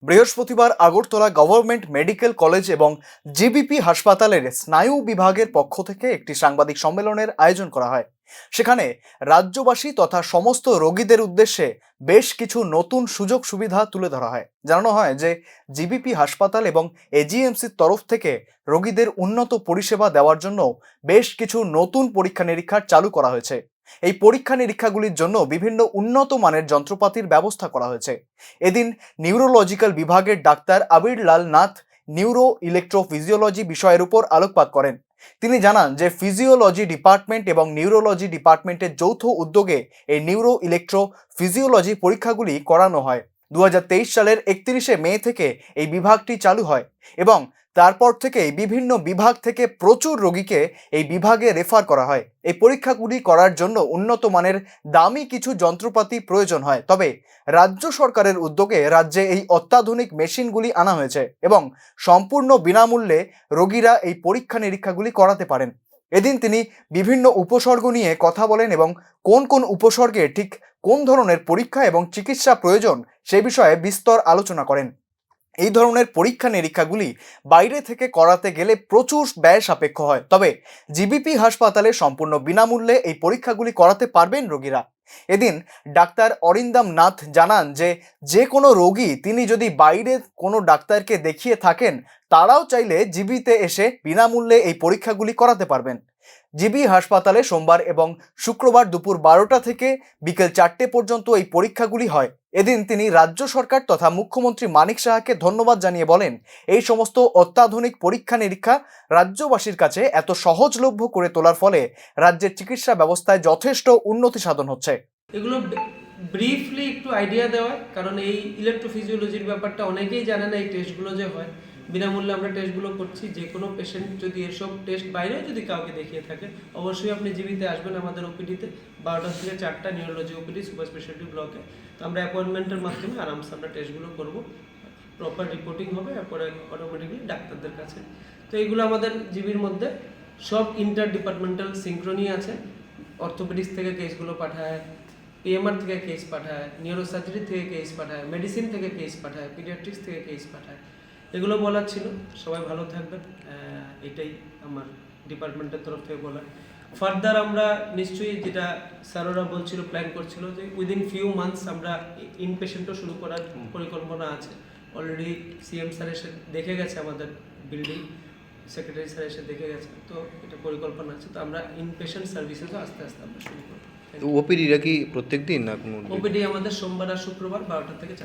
বৃহস্পতিবার Agartala government medical college এবং GBP হাসপাতালের স্নায়ু বিভাগের পক্ষ থেকে একটি সাংবাদিক সম্মেলনের আয়োজন করা হয়। সেখানে রাজ্যবাসী তথা সমস্ত রোগীদের উদ্দেশ্যে বেশ কিছু নতুন সুযোগ সুবিধা তুলে ধরা হয়। জানানো হয় যে জিবিপি হাসপাতাল এবং এজিএমসির তরফ থেকে রোগীদের উন্নত পরিষেবা দেওয়ার জন্য বেশ কিছু নতুন পরীক্ষা নিরীক্ষা চালু করা হয়েছে। এই পরীক্ষা নিরীক্ষাগুলির জন্য বিভিন্ন উন্নত মানের যন্ত্রপাতির ব্যবস্থা করা হয়েছে। এদিন নিউরোলজিক্যাল বিভাগের ডাক্তার আবির লাল নাথ নিউরো ইলেকট্রোফিজিওলজি বিষয়ের উপর আলোকপাত করেন। তিনি জানান যে ফিজিওলজি ডিপার্টমেন্ট এবং নিউরোলজি ডিপার্টমেন্টের যৌথ উদ্যোগে এই নিউরো ইলেকট্রো ফিজিওলজি পরীক্ষাগুলি করানো হয়। 2023 সালের 31শে মে থেকে এই বিভাগটি চালু হয় এবং তারপর থেকেই বিভিন্ন বিভাগ থেকে প্রচুর রোগীকে এই বিভাগে রেফার করা হয়। এই পরীক্ষাগুলি করার জন্য উন্নত মানের দামি কিছু যন্ত্রপাতি প্রয়োজন হয়, তবে রাজ্য সরকারের উদ্যোগে রাজ্যে এই অত্যাধুনিক মেশিনগুলি আনা হয়েছে এবং সম্পূর্ণ বিনামূল্যে রোগীরা এই পরীক্ষা নিরীক্ষাগুলি করাতে পারেন। এদিন তিনি বিভিন্ন উপসর্গ নিয়ে কথা বলেন এবং কোন কোন উপসর্গে ঠিক কোন ধরনের পরীক্ষা এবং চিকিৎসা প্রয়োজন সে বিষয়ে বিস্তর আলোচনা করেন। এই ধরনের পরীক্ষা নিরীক্ষাগুলি বাইরে থেকে করাতে গেলে প্রচুর ব্যয় সাপেক্ষ হয়, তবে জিবিপি হাসপাতালে সম্পূর্ণ বিনামূল্যে এই পরীক্ষাগুলি করাতে পারবেন রোগীরা। এদিন ডাক্তার অরিন্দম নাথ জানান যে যে কোনো রোগী তিনি যদি বাইরে কোনো ডাক্তারকে দেখিয়ে থাকেন, তারাও চাইলে জিবিতে এসে বিনামূল্যে এই পরীক্ষাগুলি করাতে পারবেন। জিবি হাসপাতালে সোমবার এবং শুক্রবার দুপুর 12টা থেকে বিকেল 4টে পর্যন্ত এই পরীক্ষাগুলি হয়। এদিন তিনি রাজ্য সরকার তথা মুখ্যমন্ত্রী মানিক সাহাকে ধন্যবাদ জানিয়ে বলেন, এই সমস্ত অত্যাধুনিক পরীক্ষা নিরীক্ষা রাজ্যবাসীর কাছে এত সহজলভ্য করে তোলার ফলে রাজ্যের চিকিৎসা ব্যবস্থায় যথেষ্ট উন্নতি সাধন হচ্ছে। এগুলো ব্রিফলি একটু আইডিয়া দেওয়া, কারণ এই ইলেকট্রোফিজিওলজির ব্যাপারটা অনেকেই জানে না। এই টেস্টগুলো যে হয় বিনামূল্যে আমরা টেস্টগুলো করছি। যে কোনো পেশেন্ট যদি এসব টেস্ট বাইরেও যদি কাউকে দেখিয়ে থাকে, অবশ্যই আপনি জিবিতে আসবেন আমাদের ওপিডিতে 12টা থেকে 4টা নিউরোলজি ওপিডি সুপার স্পেশালিটি ব্লকে। তো আমরা অ্যাপয়েন্টমেন্টের মাধ্যমে আরামসে আমরা টেস্টগুলো করব, প্রপার রিপোর্টিং হবে, এরপরে অটোমেটিকলি ডাক্তারদের কাছে। তো এইগুলো আমাদের জিবির মধ্যে সব ইন্টার ডিপার্টমেন্টাল সিঙ্ক্রোনি আছে। অর্থোপেডিক্স থেকে কেসগুলো পাঠায়, পিএমআর থেকে কেস পাঠায়, নিউরোসার্জারি থেকে কেস পাঠায়, মেডিসিন থেকে কেস পাঠায়, পিডিয়াট্রিক্স থেকে কেস পাঠায়। এগুলো বলার ছিল। সবাই ভালো থাকবেন, এটাই আমার ডিপার্টমেন্টের তরফ থেকে বলা। ফার্দার আমরা নিশ্চয়ই, যেটা স্যাররা বলছিল, প্ল্যান করছিল যে উইদিন ফিউ মান্থস আমরা ইনপেশেন্টও শুরু করার পরিকল্পনা আছে। অলরেডি সিএম স্যার এসে দেখে গেছে আমাদের বিল্ডিং, সেক্রেটারি স্যার এসে দেখে গেছে। তো এটা পরিকল্পনা আছে। তো আমরা ইনপেশেন্ট সার্ভিসেসও আস্তে আস্তে আমরা শুরু করব। ওপিডিটা কি প্রত্যেক দিন না কোনো? ওপিডি আমাদের সোমবার আর শুক্রবার 12টা থেকে 4টা।